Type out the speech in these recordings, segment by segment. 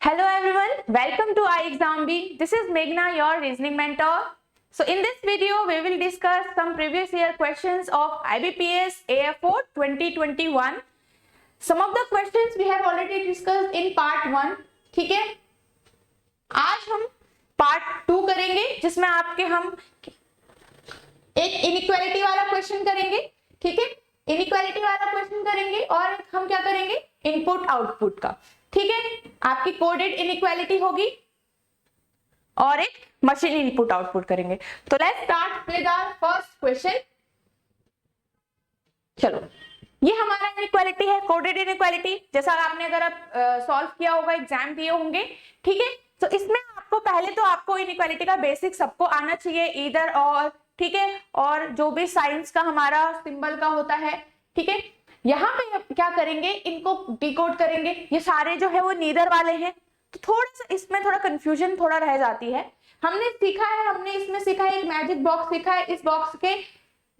Hello everyone, welcome to iExamB. This is Meghna, your reasoning mentor. So in this video, we will discuss some previous year questions of IBPS AF4 2021. Some of the questions we have already discussed in part 1. ठीक है, आज हम part 2 करेंगे जिसमें हम एक inequality वाला question करेंगे. ठीक है, इनइक्वालिटी वाला क्वेश्चन करेंगे और हम क्या करेंगे, इनपुट आउटपुट का. ठीक है, आपकी कोडेड इनइक्वालिटी होगी और एक मशीन इनपुट आउटपुट करेंगे. तो let's start with our first question. चलो, ये हमारा इनइक्वालिटी है, कोडेड इनइक्वालिटी. जैसा आपने अगर आप सॉल्व किया होगा, एग्जाम दिए होंगे. ठीक है, तो इसमें आपको पहले तो आपको इनइक्वालिटी का बेसिक सबको आना चाहिए, ईदर और. ठीक है, और जो भी साइंस का हमारा सिंबल का होता है. ठीक है, यहाँ पे क्या करेंगे, इनको डिकोड करेंगे. ये सारे जो है वो नीदर वाले हैं, तो थोड़ा सा इसमें थोड़ा कंफ्यूजन थोड़ा रह जाती है. हमने इसमें सीखा है एक मैजिक बॉक्स सीखा है. इस बॉक्स के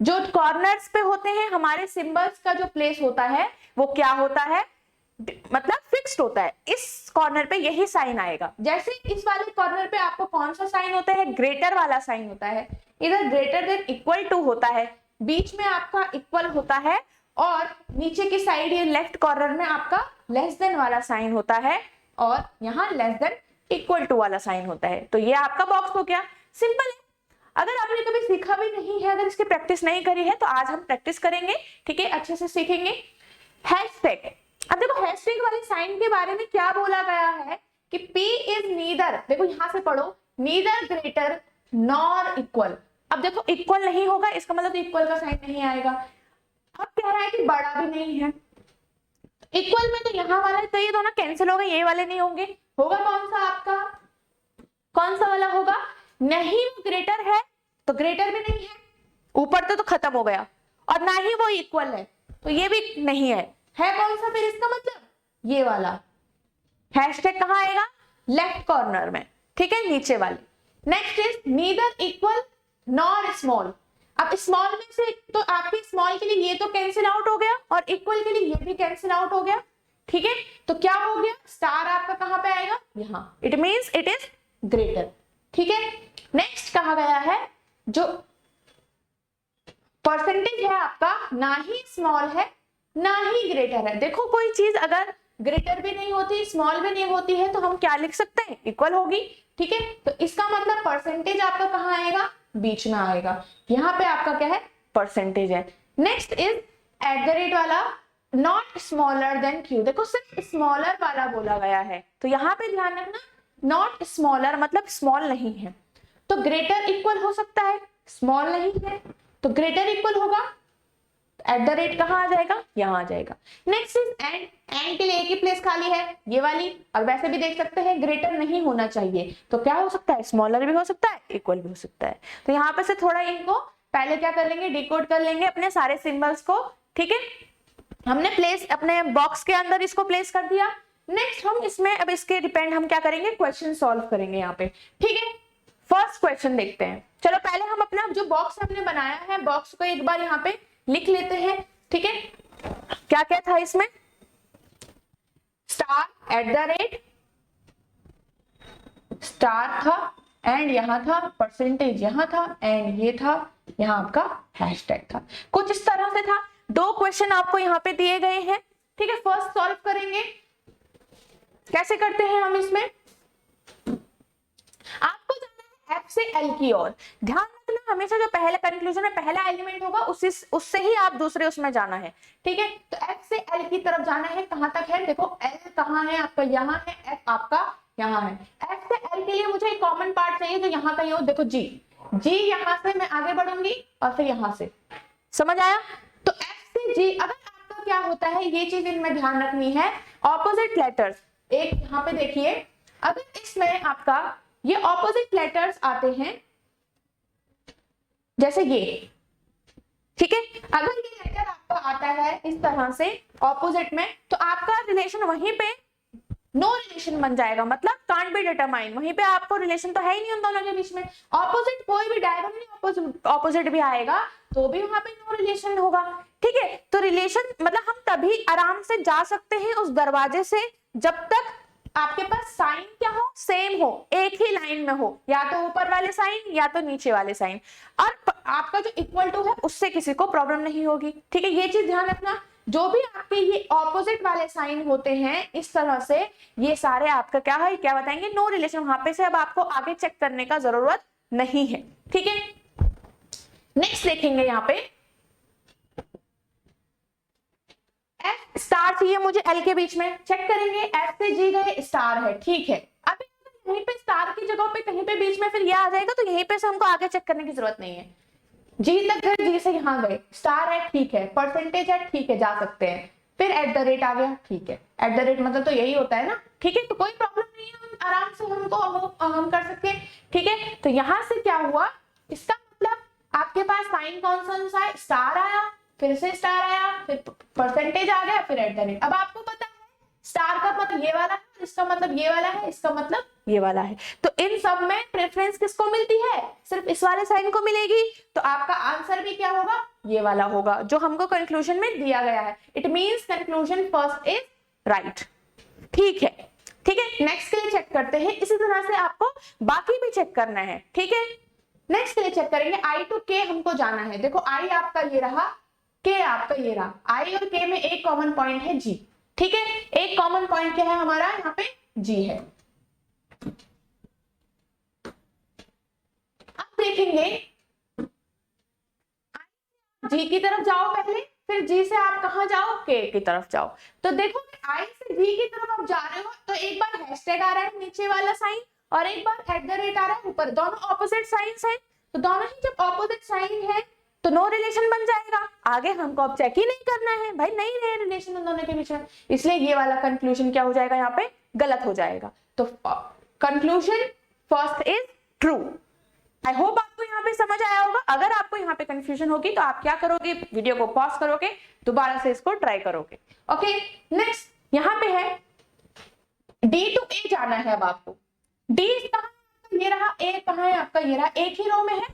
जो कॉर्नर्स पे होते हैं हमारे सिंबल्स का जो प्लेस होता है वो क्या होता है, मतलब फिक्स्ड होता है. इस कॉर्नर पे यही साइन आएगा. जैसे इस वाले कॉर्नर पे आपको कौन सा साइन होता है, ग्रेटर वाला साइन होता है. इधर ग्रेटर देन इक्वल टू होता है, बीच में आपका इक्वल होता है और नीचे की साइड ये लेफ्ट कॉर्नर में आपका लेस देन वाला साइन होता है और यहाँ लेस देन इक्वल टू वाला साइन होता है. तो ये आपका बॉक्स हो गया. सिंपल है. अगर आपने कभी सीखा भी नहीं है, अगर इसकी प्रैक्टिस नहीं करी है, तो आज हम प्रैक्टिस करेंगे. ठीक है, अच्छे से सीखेंगे. हैशटैग. अब देखो हैशटैग वाले साइन के बारे में क्या बोला गया है कि P इज नीदर, देखो यहां से पढ़ो, नीदर ग्रेटर नॉर इक्वल. अब देखो इक्वल नहीं होगा, इसका मतलब तो इक्वल का साइन नहीं आएगा. अब कह रहा है कि बड़ा भी नहीं है. इक्वल में तो यहाँ वाला, तो ये दोनों कैंसिल हो गए, ये वाले नहीं होंगे. होगा कौन सा आपका, कौन सा वाला होगा, नहीं वो ग्रेटर है तो ग्रेटर भी नहीं है, ऊपर तो खत्म हो गया, और ना ही वो इक्वल है तो ये भी नहीं है. है कौन सा फिर, इसका मतलब ये वाला. हैशटैग कहाँ आएगा, लेफ्ट कॉर्नर में. ठीक है, नीचे वाले. Next is neither equal nor small. अब स्मॉल में से तो आपके स्मॉल के लिए ये तो कैंसिल आउट हो गया और इक्वल के लिए ये भी कैंसिल आउट हो गया. ठीक है, तो क्या हो गया, स्टार आपका कहां पे आएगा, यहाँ. It means it is greater. ठीक है, नेक्स्ट कहा गया है जो परसेंटेज है आपका, ना ही स्मॉल है ना ही ग्रेटर है. देखो कोई चीज अगर ग्रेटर भी नहीं होती, स्मॉल भी नहीं होती है, तो हम क्या लिख सकते हैं, इक्वल होगी. ठीक है, तो इसका मतलब परसेंटेज आपका कहाँ आएगा, बीच में आएगा. यहाँ पे आपका क्या है, परसेंटेज है. Next is at the rate वाला, नॉट स्मॉलर देन क्यू. देखो सिर्फ स्मॉलर वाला बोला गया है, तो यहाँ पे ध्यान रखना, नॉट स्मॉलर मतलब स्मॉल नहीं है. तो ग्रेटर इक्वल हो सकता है, स्मॉल नहीं है, तो ग्रेटर इक्वल होगा. एट द रेट कहाँ आ जाएगा, यहाँ आ जाएगा. Next is and. एंड के लिए एक ही प्लेस खाली है, ये वाली. और वैसे भी देख सकते हैं ग्रेटर नहीं होना चाहिए, तो क्या हो सकता है, स्मॉलर भी हो सकता है, इक्वल भी हो सकता है. तो यहाँ पे से थोड़ा इनको पहले क्या कर लेंगे, डिकोड कर लेंगे अपने सारे सिंबल्स को. ठीक है, हमने प्लेस अपने बॉक्स के अंदर इसको प्लेस कर दिया. नेक्स्ट हम इसमें अब इसके डिपेंड हम क्या करेंगे, क्वेश्चन सॉल्व करेंगे यहाँ पे. ठीक है, फर्स्ट क्वेश्चन देखते हैं. चलो पहले हम अपना जो बॉक्स हमने बनाया है, बॉक्स को एक बार यहाँ पे लिख लेते हैं. ठीक है, क्या क्या था इसमें, star, eight the rate, star था, एंड यहाँ था, परसेंटेज यहाँ था, एंड ये था, यहाँ आपका हैशटैग था. कुछ इस तरह से था. 2 क्वेश्चन आपको यहाँ पे दिए गए हैं. ठीक है, फर्स्ट सॉल्व करेंगे. कैसे करते हैं हम इसमें, आपको जाना है F से L की ओर. ध्यान रखना हमेशा जो पहले कंक्लूजन में पहला एलिमेंट होगा उससे ही आप दूसरे उसमें जाना है. ठीक है, तो F से L की तरफ जाना है. कहां तक है, देखो L कहाँ है आपका, यहाँ है, F आपका यहाँ है. F से L के लिए मुझे एक कॉमन पार्ट चाहिए जो यहाँ का ही हो. देखो G यहाँ से मैं आगे बढ़ूंगी और फिर यहाँ से, समझ आया. तो F से G, अगर आपका क्या होता है, ये चीज इनमें ध्यान रखनी है, ऑपोजिट लेटर्स. एक यहाँ पे देखिए, अगर इसमें आपका ये ऑपोजिट लेटर्स आते हैं जैसे ये. ठीक है, अगर ये लेटर आपका आता है इस तरह से ऑपोजिट में, तो आपका रिलेशन वहीं पे नो रिलेशन बन जाएगा, मतलब कांट बी डिटरमाइन. वहीं पे आपको रिलेशन तो है ही नहीं उन दोनों के बीच में. ऑपोजिट कोई भी डायगोनली ऑपोजिट भी आएगा तो भी वहां पे नो रिलेशन होगा. ठीक है, तो रिलेशन मतलब हम तभी आराम से जा सकते हैं उस दरवाजे से जब तक आपके पास साइन क्या हो, सेम हो, एक ही लाइन में हो, या तो ऊपर वाले साइन या तो नीचे वाले साइन, और आपका जो इक्वल टू है उससे किसी को प्रॉब्लम नहीं होगी। ठीक है, ये चीज ध्यान रखना। जो भी आपके ये ऑपोजिट वाले साइन होते हैं इस तरह से, ये सारे आपका क्या है, क्या बताएंगे, नो रिलेशन। वहां पे से अब आपको आगे चेक करने का जरूरत नहीं है। ठीक है, नेक्स्ट देखेंगे यहाँ पे एफ स्टार चाहिए मुझे एल के बीच में, चेक करेंगे एफ से जी गए स्टार है, ठीक है। अब यहीं पे स्टार की जगह पे कहीं पे बीच में फिर ये आ जाएगा, तो यहीं पे से हमको आगे चेक करने की जरूरत नहीं है। जी तक गए, जी से यहाँ गए, स्टार है ठीक है, परसेंटेज है ठीक है, जा सकते हैं, फिर एट द रेट आ गया, ठीक है, एट द रेट मतलब तो यही होता है ना, ठीक है, तो कोई प्रॉब्लम नहीं है, आराम से हम कर सकते हैं। ठीक है, तो यहां से क्या हुआ, इसका मतलब आपके पास साइन कौन सा है, स्टार आया, फिर से स्टार आया, फिर परसेंटेज आ गया, फिर एट द रेट। अब आपको पता है स्टार का मतलब ये वाला है, इसका मतलब ये वाला है, इसका मतलब ये वाला है, तो इन सब में प्रेफरेंस किसको मिलती है, सिर्फ इस वाले साइन को मिलेगी, तो आपका आंसर भी क्या होगा, ये वाला होगा जो हमको कंक्लूजन में दिया गया है। It means conclusion first is right. ठीक है, ठीक है, नेक्स्ट के लिए चेक करते हैं। इसी तरह से आपको बाकी भी चेक करना है। ठीक है, नेक्स्ट के लिए चेक करेंगे, आई टू के हमको जाना है। देखो आई आपका ये रहा, के आपका ये रहा, आई और के में एक कॉमन पॉइंट है जी। ठीक है, एक कॉमन पॉइंट क्या है हमारा, यहाँ पे जी है। अब देखेंगे जी की तरफ जाओ पहले, फिर जी से आप कहां जाओ, के की तरफ जाओ। तो देखो आई से जी की तरफ आप जा रहे हो, तो एक बार हैशटैग आ रहा है नीचे वाला साइन, और एक बार एट द रेट आ रहा है ऊपर, दोनों ऑपोजिट साइंस है, तो दोनों ही जब ऑपोजिट साइन है तो नो रिलेशन बन जाएगा। आगे हमको अब चेक ही नहीं करना है भाई, नहीं है रिलेशन उन दोनों के बीच में, इसलिए ये वाला कंक्लूजन क्या हो जाएगा, यहाँ पे गलत हो जाएगा। तो conclusion first is true. I hope आपको यहाँ पे समझ आया होगा। अगर आपको यहाँ पे कंफ्यूजन होगी तो आप क्या करोगे, वीडियो को पॉज करोगे, दोबारा से इसको ट्राई करोगे। ओके, नेक्स्ट यहाँ पे है डी टू ए जाना है। अब आपको डी कहाँ, ये रहा, ए कहाँ है आपका, ये रहा, एक ही रो में है,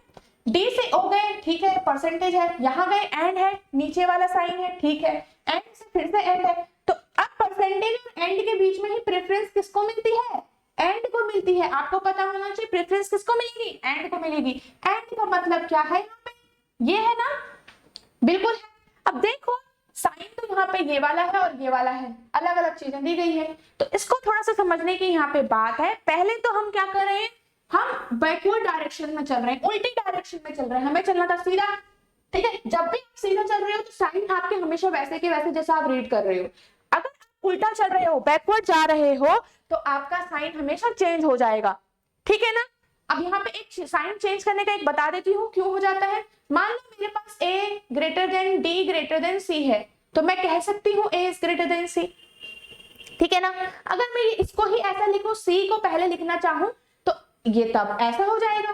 डी से ओ गए, ठीक है, परसेंटेज है, यहाँ गए एंड है, नीचे वाला साइन है, ठीक है, एंड से फिर से एंड है, तो अब परसेंटेज और एंड के बीच में ही प्रेफरेंस किसको मिलती है, एंड को मिलती है। आपको पता होना चाहिए प्रेफरेंस किसको मिलेगी, एंड को मिलेगी। एंड का मतलब क्या है, यहाँ पे ये है ना, बिल्कुल है। अब देखो साइन तो यहाँ पे ये वाला है और ये वाला है, अलग अलग चीजें दी गई है, तो इसको थोड़ा सा समझने की यहाँ पे बात है। पहले तो हम क्या कर रहे हैं, हम बैकवर्ड डायरेक्शन में चल रहे हैं, उल्टी डायरेक्शन में चल रहे हैं, हमें चलना था सीधा। ठीक है, जब भी आप सीधा चल रहे हो तो साइन आपके हमेशा वैसे के वैसे जैसा आप रीड कर रहे हो। अगर आप उल्टा चल रहे हो, बैकवर्ड जा रहे हो, तो आपका साइन हमेशा चेंज हो जाएगा। ठीक है ना। अब यहाँ पे एक साइन चेंज करने का एक बता देती हूँ क्यों हो जाता है। मान लो मेरे पास a greater than d greater than c है, तो मैं कह सकती हूँ a is greater then c। ठीक है ना। अगर मैं इसको ही ऐसा लिखूं, c को पहले लिखना चाहूं, तो ये तब ऐसा हो जाएगा,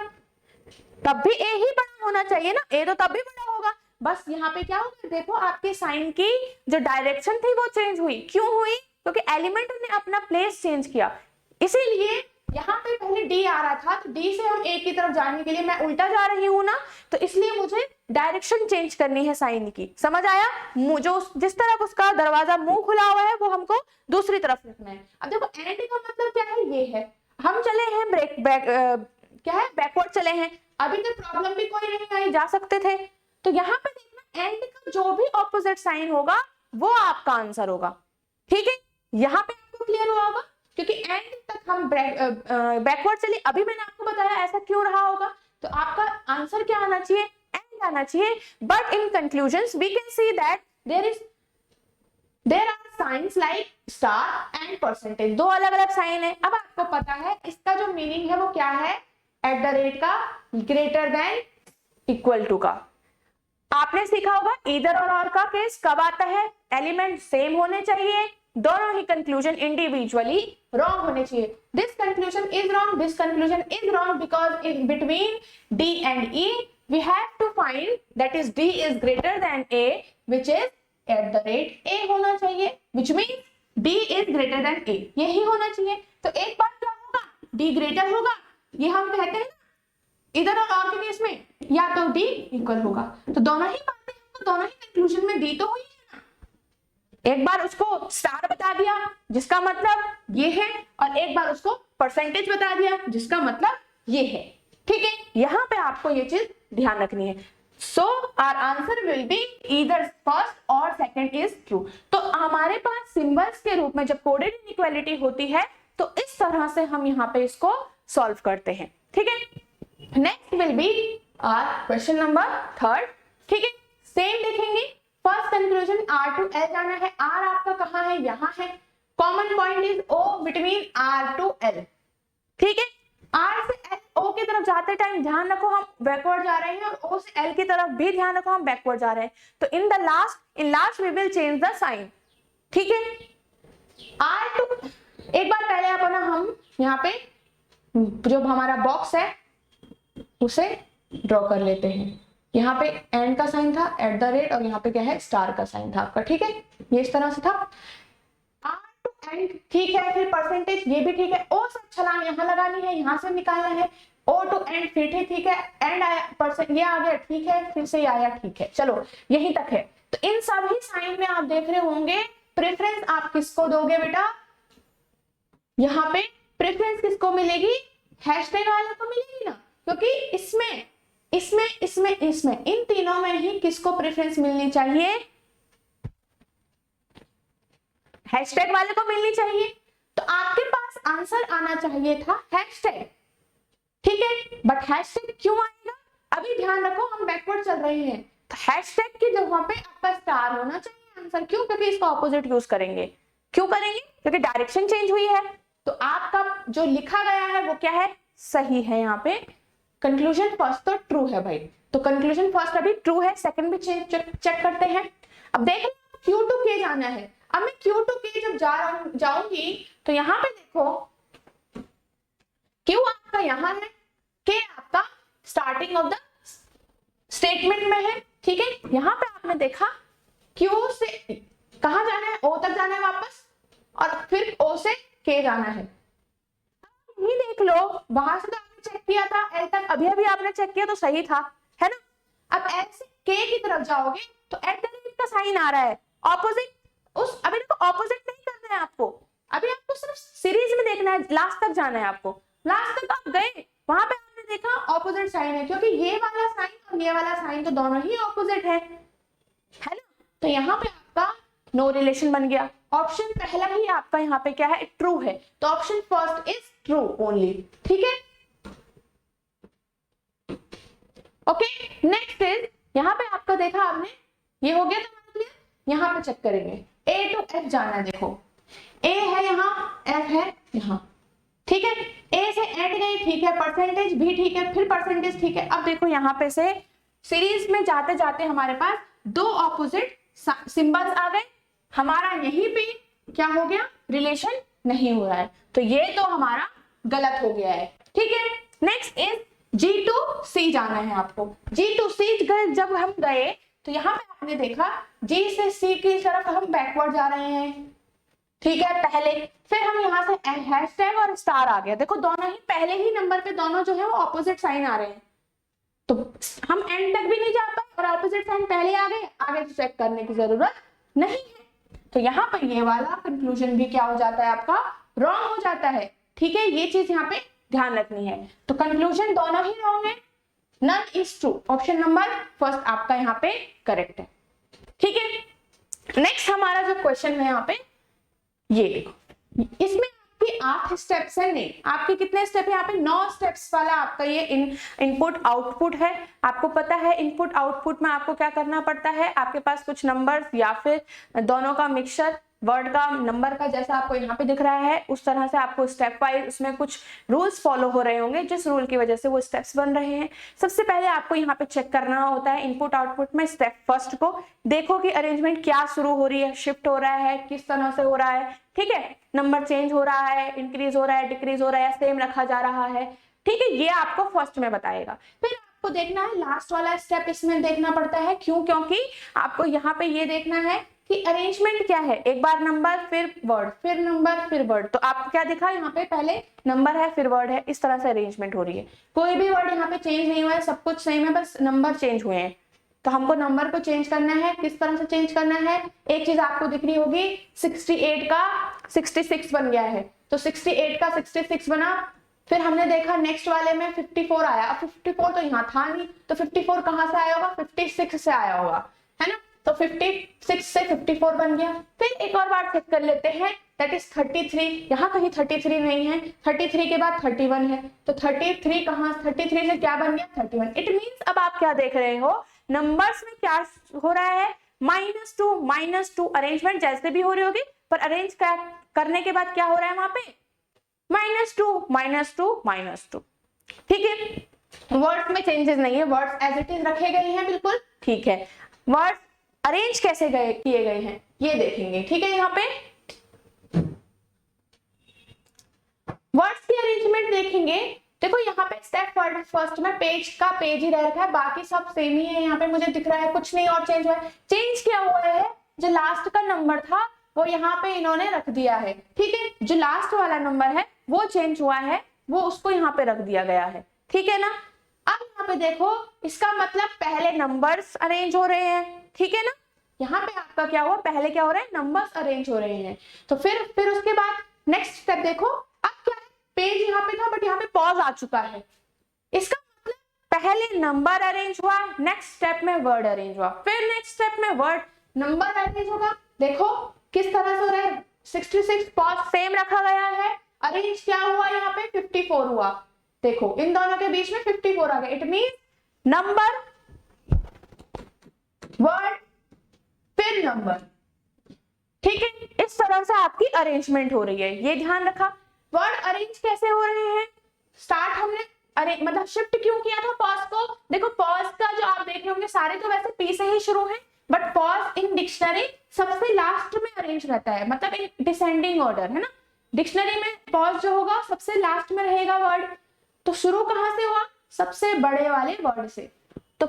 तब भी a ही बड़ा होना चाहिए ना, a तो तब भी बड़ा होगा। बस यहाँ पे क्या होगा, देखो आपके साइन की जो डायरेक्शन थी वो चेंज हुई। क्यों हुई? क्योंकि एलिमेंट ने अपना प्लेस चेंज किया। इसीलिए यहाँ पे पहले d आ रहा था, तो d से हम a की तरफ जाने के लिए मैं उल्टा जा रही हूँ ना, तो इसलिए मुझे डायरेक्शन चेंज करनी है साइन की। समझ आया? जो जिस तरफ उसका दरवाजा मुंह खुला हुआ है वो हमको दूसरी तरफ रखना है। अब देखो एंड का मतलब क्या है, ये है, हम चले हैं क्या है, बैकवर्ड चले हैं, अभी तक प्रॉब्लम भी कोई नहीं आई, जा सकते थे। तो यहाँ पे देखना एंड का जो भी ऑपोजिट साइन होगा वो आपका आंसर होगा। ठीक है, यहाँ पे आपको क्लियर हुआ होगा, क्योंकि एंड तक हम बैकवर्ड चले। अभी मैंने आपको बताया ऐसा क्यों रहा होगा, तो आपका आंसर क्या आना चाहिए, एंड आना चाहिए। But in conclusions we can see that there are signs like star and percentage, दो अलग अलग साइन है। अब आपको पता है इसका जो मीनिंग है वो क्या है, एट द रेट का, ग्रेटर देन, इक्वल टू का। आपने सीखा होगा ईदर और का केस कब आता है, एलिमेंट सेम होने चाहिए, दोनों ही कंक्लूजन इंडिविजुअली रॉन्ग होने चाहिए। This conclusion is wrong, this conclusion is wrong because in between D and E we have to find that is D is greater than A, which is at the rate A होना चाहिए, which means D is greater than A, यही होना चाहिए। तो एक बार क्या होगा, D greater होगा, ये हम कहते हैं इधर और के केस में, या तो डी इक्वल होगा। तो दोनों ही बातें हमको दोनों ही कंक्लूजन में दी तो हुई है ना। एक बार उसको स्टार बता दिया जिसका मतलब ये है, और एक बार उसको परसेंटेज बता दिया जिसका मतलब ये है। ठीक है, यहाँ पे आपको ये चीज ध्यान रखनी है। So our answer will be either first और सेकंड इज ट्रू। तो हमारे पास सिंबल्स के रूप में जब कोडेड इनइक्वालिटी होती है तो इस तरह से हम यहाँ पे इसको सॉल्व करते हैं। ठीक है, next will be our question number 3। ठीक है, सेम देखेंगे। First conclusion R to L जाना है। R आपका कहाँ है, यहाँ है। Common point is O between R to L। ठीक है, R से L O की तरफ जाते टाइम ध्यान रखो हम बैकवर्ड जा रहे हैं, और O से L की तरफ भी ध्यान रखो हम बैकवर्ड जा रहे हैं। तो in last we will change the sign. ठीक है, R to एक बार पहले अपना हम यहाँ पे जो हमारा बॉक्स है उसे ड्रॉ कर लेते हैं। यहाँ पे एंड का साइन था @ और यहाँ पे क्या है, स्टार का साइन था आपका। ठीक है, ये इस तरह से था। R to एंड ठीक है, फिर परसेंटेज ये भी ठीक है। O से छलांग यहाँ लगानी है, यहाँ से निकालना है। O to एंड फिर ठीक है, एंड आया परसेंट ये आ गया ठीक है, फिर से ये आया ठीक है। चलो यहीं तक है। तो इन सभी साइन में आप देख रहे होंगे प्रेफरेंस आप किसको दोगे बेटा, यहाँ पे प्रेफरेंस किसको मिलेगी, हैशटैग वाले को मिलेगी ना, क्योंकि इसमें इन तीनों में ही किसको प्रेफरेंस मिलनी चाहिए, हैशटैग वाले को मिलनी चाहिए। तो आपके पास आंसर आना चाहिए था हैशटैग। ठीक है, बट हैशटैग क्यों आएगा, अभी ध्यान रखो हम बैकवर्ड चल रहे हैं। तो हैशटैग की जगह पे आपका स्टार होना चाहिए आंसर। क्यों, क्योंकि इसका ऑपोजिट यूज करेंगे। क्यों करेंगे, क्योंकि डायरेक्शन चेंज हुई है। तो आपका जो लिखा गया है वो क्या है, सही है। यहाँ पे कंक्लूजन फर्स्ट तो ट्रू है भाई, तो कंक्लूजन फर्स्ट अभी ट्रू है, सेकंड भी चेक करते हैं। अब देख Q to K जाना है। अब मैं Q to K जब जाऊंगी तो यहाँ पे देखो Q आपका यहाँ है, K आपका स्टार्टिंग ऑफ द स्टेटमेंट में है। ठीक है, यहाँ पे आपने देखा Q से कहाँ जाना है, O तक जाना है वापस, और फिर O से K जाना है। ये देख लो, वहां से तो आपने चेक किया था L तक, अभी आपने चेक किया तो सही था, है ना। अब L से K की तरफ जाओगे तो @ का साइन आ रहा है, ऑपोजिट। उस अभी देखो ऑपोजिट नहीं करना है आपको, अभी आपको सिर्फ सीरीज में देखना है, लास्ट तक जाना है आपको। लास्ट तक आप गए, वहां पे आपने देखा ऑपोजिट साइन है, क्योंकि ये वाला साइन और ये वाला साइन तो दोनों ही ऑपोजिट है ना। तो यहाँ पे आपका नो रिलेशन बन गया। ऑप्शन पहला ही आपका यहाँ पे क्या है, ट्रू है। तो option first is true only. ठीक है, ओके। नेक्स्ट इज यहाँ पे आपका देखा आपने, ये हो गया था क्लियर। यहाँ पे चेक करेंगे A to F जाना है। देखो A है यहाँ, F है यहाँ। ठीक है, A से एंड गई ठीक है, परसेंटेज भी ठीक है, फिर परसेंटेज ठीक है। अब देखो यहाँ पे से सीरीज में जाते जाते हमारे पास दो ऑपोजिट सिंबल्स आ गए। हमारा यहीं पे क्या हो गया, रिलेशन नहीं हो रहा है, तो ये तो हमारा गलत हो गया है। ठीक है, next is G to C जाना है आपको। G to C जब हम गए तो यहाँ पे आपने देखा G से C की तरफ हम बैकवर्ड जा रहे हैं। ठीक है, पहले फिर हम यहाँ से हैशटैग और स्टार आ गया। देखो दोनों ही पहले ही नंबर पे दोनों जो है वो ऑपोजिट साइन आ रहे हैं, तो हम एंड तक भी नहीं जा पाए और ऑपोजिट साइन पहले आ गए, आगे तो चेक करने की जरूरत नहीं है। तो यहाँ पर ये वाला कंक्लूजन भी क्या हो जाता है आपका, रॉन्ग हो जाता है। ठीक है, ये चीज यहाँ पे ध्यान रखनी है। तो कंक्लूजन दोनों ही रॉन्ग है, none is true. Option number first आपका यहाँ पे करेक्ट है। ठीक है, नेक्स्ट हमारा जो क्वेश्चन है यहाँ पे, ये देखो इसमें आपकी 8 स्टेप्स है, नहीं आपके कितने स्टेप है यहाँ पे, 9 स्टेप्स वाला आपका ये इनपुट आउटपुट है। आपको पता है इनपुट आउटपुट में आपको क्या करना पड़ता है, आपके पास कुछ नंबर्स या फिर दोनों का मिक्सचर, वर्ड का नंबर का जैसा आपको यहाँ पे दिख रहा है उस तरह से आपको स्टेप वाइज उसमें कुछ रूल्स फॉलो हो रहे होंगे, जिस रूल की वजह से वो स्टेप्स बन रहे हैं। सबसे पहले आपको यहाँ पे चेक करना होता है इनपुट आउटपुट में स्टेप फर्स्ट को, देखो कि अरेंजमेंट क्या शुरू हो रही है, शिफ्ट हो रहा है, किस तरह से हो रहा है। ठीक है, नंबर चेंज हो रहा है, इंक्रीज हो रहा है, डिक्रीज हो रहा है, सेम रखा जा रहा है। ठीक है, ये आपको फर्स्ट में बताएगा। फिर आपको देखना है लास्ट वाला स्टेप, इसमें देखना पड़ता है क्यों, क्योंकि आपको यहाँ पे ये देखना है कि अरेंजमेंट क्या है, एक बार नंबर फिर वर्ड फिर नंबर फिर वर्ड। तो आपको क्या दिखा यहाँ पे, पहले नंबर है फिर वर्ड है, इस तरह से अरेंजमेंट हो रही है। कोई भी वर्ड यहाँ पे चेंज नहीं हुआ है, सब कुछ सेम है, बस नंबर चेंज हुए हैं। तो हमको नंबर को चेंज करना है, किस तरह से चेंज करना है, एक चीज आपको दिख रही होगी 68 का 66 बन गया है, तो 68 का 66 बना। फिर हमने देखा नेक्स्ट वाले में 54 आया, अब 54 तो यहाँ था नहीं, तो 54 कहाँ से आया होगा, 56 से आया होगा, है ना, तो 56 से 54 बन गया। फिर एक और बार चेक कर लेते हैं, दैट इज 33, यहाँ कहीं 33 नहीं है, 33 के बाद 31 है, तो 33 कहाँ, 33 से क्या बन गया, 31। इट मीन्स अब आप क्या देख रहे हो, नंबर्स में क्या हो रहा है, -2 अरेंजमेंट जैसे भी हो रही होगी, पर अरेंज करने के बाद क्या हो रहा है वहां पे, -2, ठीक है। वर्ड्स में चेंजेस नहीं है, वर्ड्स एज इट इज रखे गए हैं, बिल्कुल ठीक है। वर्ड्स अरेंज कैसे किए गए हैं ये देखेंगे, ठीक है। यहाँ पे वर्ड्स की अरेंजमेंट देखेंगे, देखो यहाँ पे स्टेप फर्स्ट में पेज का पेज ही रह रखा है, बाकी सब सेम ही है। यहाँ पे मुझे दिख रहा है कुछ नहीं और चेंज हुआ है। चेंज क्या हुआ है, जो लास्ट का नंबर था वो यहाँ पे इन्होंने रख दिया है, ठीक है। जो लास्ट वाला नंबर है वो चेंज हुआ है, वो उसको यहाँ पे रख दिया गया है, ठीक है ना। अब यहाँ पे देखो, इसका मतलब पहले नंबर्स अरेंज हो रहे हैं, ठीक है ना। यहाँ पे आपका क्या हुआ, पहले क्या हो रहा है, नंबर्स अरेंज हो रहे हैं। तो फिर उसके बाद नेक्स्ट स्टेप देखो, अब क्या है, पेज यहाँ पे था बट यहाँ पे पॉज आ चुका है। इसका मतलब पहले नंबर अरेंज हुआ, नेक्स्ट स्टेप में वर्ड अरेंज हुआ, फिर नेक्स्ट स्टेप में वर्ड नंबर अरेंज होगा। देखो किस तरह से हो रहा है, 66 पॉज सेम रखा गया है, अरेंज क्या हुआ, यहाँ पे 54 हुआ। देखो इन दोनों के बीच में 54 आ गया। इट मीन नंबर, वर्ड, फिर नंबर, ठीक है। इस तरह से आपकी अरेंजमेंट हो रही है, ये ध्यान रखा। वर्ड अरेंज कैसे हो रहे हैं, स्टार्ट हमने मतलब शिफ्ट क्यों किया था पॉज को, देखो पॉज का जो आप देख रहे होंगे सारे तो वैसे पी से ही शुरू है, बट पॉज इन डिक्शनरी सबसे लास्ट में अरेंज रहता है, मतलब इन डिसेंडिंग ऑर्डर, है ना। डिक्शनरी में पॉज जो होगा सबसे लास्ट में रहेगा वर्ड। तो शुरू कहां से हुआ, सबसे बड़े वाले वर्ड से। तो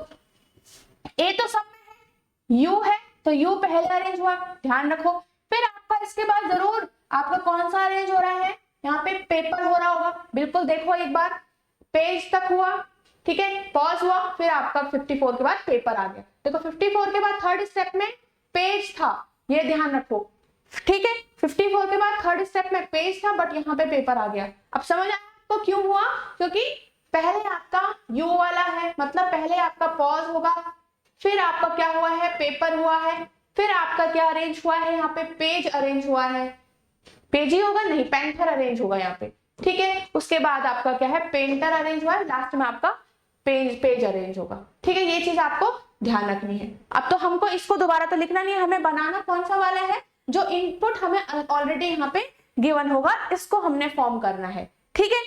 ए तो सब में है, यू है तो यू पहले अरेंज हुआ, ध्यान रखो। फिर आपका इसके बाद जरूर आपका कौन सा अरेंज हो रहा है, यहाँ पे पेपर हो रहा होगा, बिल्कुल देखो एक बार, पेज तक हुआ, ठीक है, पॉज हुआ, फिर आपका 54 के बाद पेपर आ गया। देखो 54 के बाद थर्ड स्टेप में पेज था, ये ध्यान रखो, ठीक है। 54 के बाद थर्ड स्टेप में पेज था बट यहाँ पे पेपर आ गया। अब समझ आया आपको क्यों हुआ, क्योंकि पहले आपका यू वाला है, मतलब पहले आपका पॉज होगा, फिर आपका क्या हुआ है, पेपर हुआ है, फिर आपका क्या अरेंज हुआ है, यहाँ पे पेज अरेंज हुआ है, पेज ही होगा नहीं, पेंथर अरेंज होगा यहाँ पे, ठीक है। उसके बाद आपका क्या है, पेंटर अरेंज हुआ है, लास्ट में आपका पेज अरेंज होगा, ठीक है। ये चीज आपको ध्यान रखनी है। अब तो हमको इसको दोबारा तो लिखना नहीं है, हमें बनाना कौन सा वाला है, जो इनपुट हमें ऑलरेडी यहाँ पे गिवन होगा, इसको हमने फॉर्म करना है, ठीक है।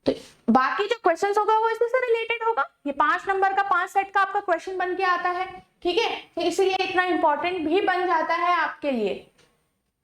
तो बाकी जो क्वेश्चंस होगा वो इससे रिलेटेड होगा, ये 5 नंबर का 5 सेट का आपका क्वेश्चन बन के आता है, ठीक है। तो इसलिए इतना इंपॉर्टेंट भी बन जाता है आपके लिए।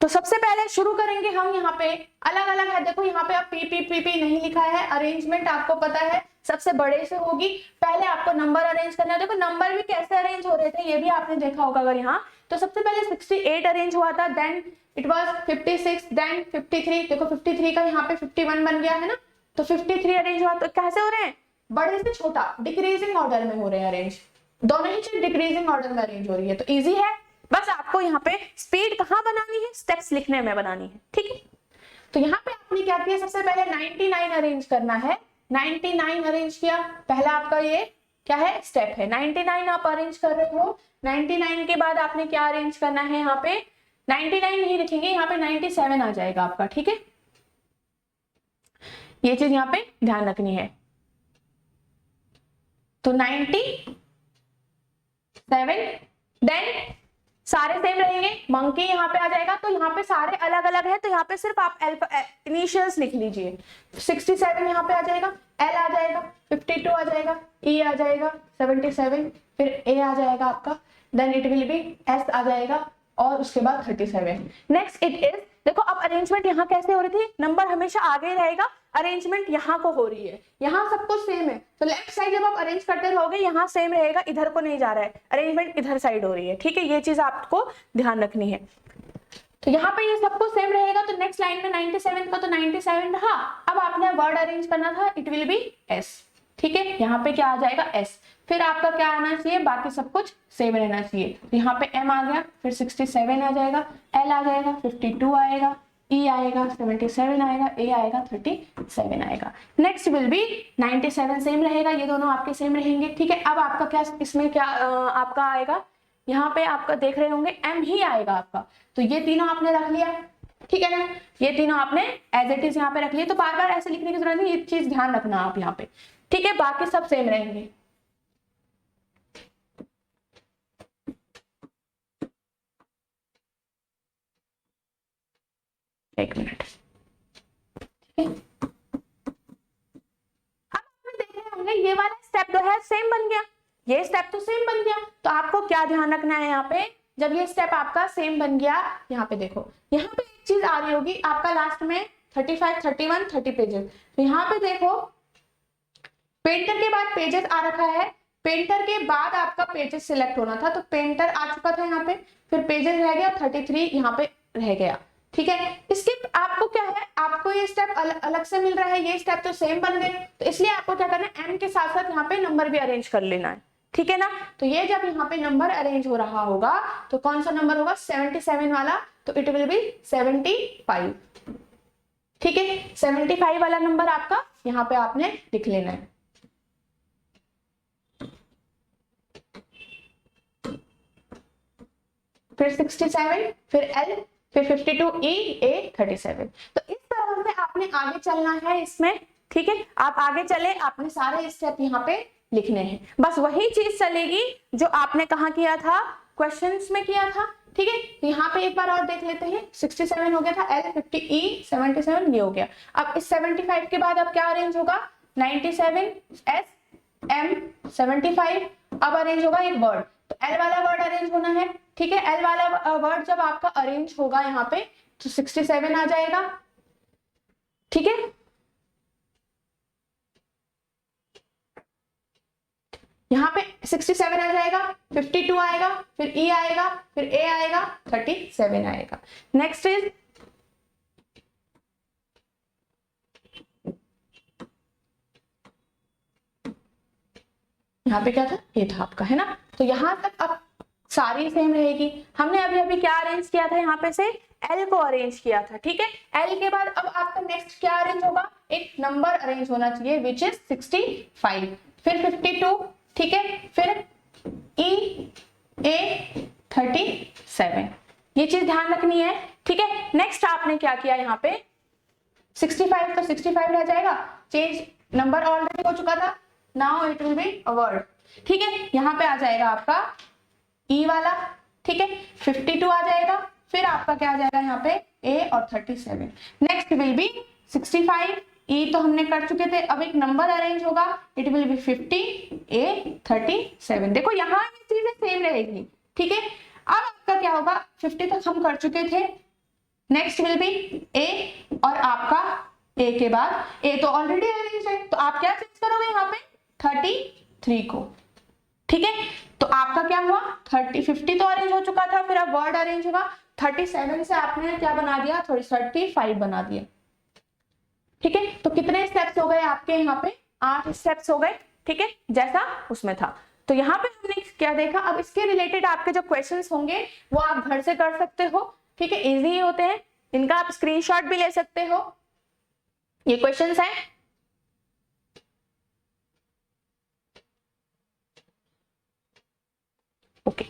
तो सबसे पहले शुरू करेंगे हम, यहाँ पे अलग अलग है, देखो यहाँ पे अब पी नहीं लिखा है, अरेंजमेंट आपको पता है सबसे बड़े से होगी। पहले आपको नंबर अरेंज करना है, देखो नंबर भी कैसे अरेंज हो रहे थे ये भी आपने देखा होगा अगर यहाँ, तो सबसे पहले 68 अरेंज हुआ था, देन इट वाज 56, देन 53, देखो 53 का यहाँ पे 51 बन गया है ना, तो 53 अरेंज हुआ। तो कैसे हो रहे हैं, बड़े से छोटा, डिक्रीजिंग ऑर्डर में हो रहे हैं अरेंज, दोनों ही चीज डिक्रीजिंग ऑर्डर में अरेंज हो रही है। तो इजी है, बस आपको यहाँ पे स्पीड कहाँ बनानी है, स्टेप्स लिखने में बनानी है, ठीक है। तो यहाँ पे आपने क्या किया, सबसे पहले 99 अरेंज करना है, 99 अरेंज किया, पहला आपका ये क्या है, स्टेप है, 99 आप अरेंज कर रहे हो। 99 के बाद आपने क्या अरेंज करना है, यहाँ पे 99 नहीं लिखेंगे, यहाँ पे 97 आ जाएगा आपका, ठीक है। ये चीज यहाँ पे ध्यान रखनी है। तो 97, देन सारे सेम रहेंगे, मंकी यहाँ पे आ जाएगा, तो यहाँ पे सारे अलग अलग है, तो यहाँ पे सिर्फ आप इनिशियल्स लिख लीजिए। 67 यहाँ पे आ जाएगा, एल आ जाएगा, 52 आ जाएगा, ई आ जाएगा, 77, फिर ए आ जाएगा आपका, then it will be S आ जाएगा, और उसके बाद 37। नेक्स्ट इट इज, देखो अब अरेंजमेंट यहाँ कैसे हो रही थी, नंबर हमेशा आगे रहेगा, अरेंजमेंट यहाँ को हो रही है, यहाँ सब कुछ सेम है, तो लेफ्ट साइड जब आप अरेंज करते रहोगे यहाँ सेम रहेगा, इधर को नहीं जा रहा है, अरेंजमेंट इधर साइड हो रही है, ठीक है। ये चीज आपको ध्यान रखनी है। तो यहाँ पे ये सब कुछ सेम रहेगा, तो नेक्स्ट लाइन में 97 का तो 97 रहा। अब आपने वर्ड अरेंज करना था, इट विल बी एस, ठीक है। यहाँ पे क्या आ जाएगा, एस, फिर आपका क्या आना चाहिए, बाकी सब कुछ सेम रहना चाहिए। तो यहाँ पे m आ गया, फिर 67 आ जाएगा, l आ जाएगा, 52 आएगा, e आएगा, 77 आएगा, a आएगा, 37 आएगा। नेक्स्ट विल बी 97 सेम रहेगा, ये दोनों आपके सेम रहेंगे। ठीक है, अब आपका क्या इसमें क्या आपका आएगा, यहाँ पे आपका देख रहे होंगे m ही आएगा आपका, तो ये तीनों आपने रख लिया। ठीक है ना, ये तीनों आपने एज इट इज यहाँ पे रख लिया, तो बार बार ऐसे लिखने की जरूरत नहीं, ये चीज ध्यान रखना आप यहाँ पे। ठीक है, बाकी सब सेम रहेंगे। एक मिनट, ठीक है, अब आपने देख रहे होंगे ये वाला स्टेप जो है सेम बन गया, ये स्टेप तो सेम बन गया। तो आपको क्या ध्यान रखना है यहाँ पे, जब ये स्टेप आपका सेम बन गया, यहाँ पे देखो, यहाँ पे एक चीज आ रही होगी आपका लास्ट में 35, 31, 30 पेजेस। तो यहाँ पे देखो पेंटर के बाद पेजेस आ रखा है, पेंटर के बाद आपका पेजेस सिलेक्ट होना था, तो पेंटर आ चुका था यहाँ पे, फिर पेजेस रह गया, 33 यहाँ पे रह गया। ठीक है, इसके आपको क्या है, आपको ये स्टेप अलग से मिल रहा है, ये स्टेप तो सेम बन गए, तो इसलिए आपको क्या करना है, एम के साथ साथ यहाँ पे नंबर भी अरेंज कर लेना है। ठीक है ना, तो ये जब यहाँ पे नंबर अरेंज हो रहा होगा तो कौन सा नंबर होगा, 77 वाला, तो इट विल बी 75। ठीक है, 75 वाला नंबर आपका यहाँ पे आपने लिख लेना है। फिर 67, फिर L, फिर 52, E, A, 37। तो इस तरह से आपने आगे चलना है इसमें। ठीक है, आप आगे चले, आपने सारे स्टेप यहाँ पे लिखने हैं, बस वही चीज चलेगी जो आपने कहाँ किया था, क्वेश्चंस में किया था। ठीक है, तो यहाँ पे एक बार और देख लेते हैं, 67 हो गया था, L, 50, E, 77 ये हो गया। अब इस 75 के बाद अब क्या अरेंज होगा, 97, S, M, 75, अब अरेंज होगा एक वर्ड, तो L वाला वर्ड अरेंज होना है। ठीक है, L वाला वर्ड जब आपका अरेंज होगा यहाँ पे तो 67 आ जाएगा। ठीक है, यहाँ पे 67 आ जाएगा, 52 आएगा, फिर E आएगा, फिर A आएगा, 37 आएगा। नेक्स्ट इज यहाँ पे क्या था, ये था आपका, है ना। तो यहाँ तक अब सारी सेम रहेगी। हमने अभी अभी क्या अरेंज किया था, यहाँ पे से L को अरेंज किया था। ठीक है, L के बाद अब आपका नेक्स्ट क्या अरेंज होगा, एक नंबर अरेंज होना चाहिए विच इज 65, फिर 52। ठीक है, फिर E, A, 37, ये चीज ध्यान रखनी है। ठीक है, नेक्स्ट आपने क्या किया, यहाँ पे 65 तो 65 रह जाएगा, चेंज नंबर ऑलरेडी हो चुका था, now it will be a word. ठीक है, यहाँ पे आ जाएगा आपका E वाला। ठीक है, 52 आ जाएगा, फिर आपका क्या आ जाएगा यहाँ पे A और 37। नेक्स्ट विल बी 65, E तो हमने कर चुके थे, अब एक नंबर अरेंज होगा, इट विल बी 50, A, 37। देखो यहाँ ये चीजें सेम रहेगी। ठीक है, अब आपका क्या होगा, 50 तक हम कर चुके थे, नेक्स्ट विल बी A, और आपका A के बाद A तो ऑलरेडी अरेंज है, तो आप क्या चेंज करोगे यहाँ पे 33 को। ठीक है, तो आपका क्या हुआ, 50 तो अरेंज हो चुका था, फिर अब वर्ड अरेंज होगा, 37 से आपने क्या बना दिया, 35 बना दिया। ठीक है, तो कितने स्टेप्स हो गए आपके यहाँ पे, 8 स्टेप्स हो गए। ठीक है, जैसा उसमें था। तो यहाँ पे हमने क्या देखा, अब इसके रिलेटेड आपके जो क्वेश्चंस होंगे वो आप घर से कर सकते हो। ठीक है, इजी होते हैं, इनका आप स्क्रीनशॉट भी ले सकते हो। ये क्वेश्चंस है, ओके।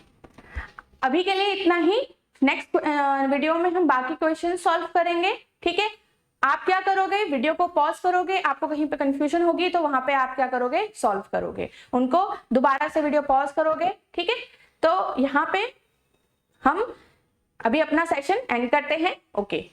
अभी के लिए इतना ही, नेक्स्ट वीडियो में हम बाकी क्वेश्चन सॉल्व करेंगे। ठीक है, आप क्या करोगे, वीडियो को पॉज करोगे, आपको कहीं पे कंफ्यूजन होगी तो वहां पे आप क्या करोगे, सॉल्व करोगे, उनको दोबारा से वीडियो पॉज करोगे। ठीक है, तो यहाँ पे हम अभी अपना सेशन एंड करते हैं। ओके।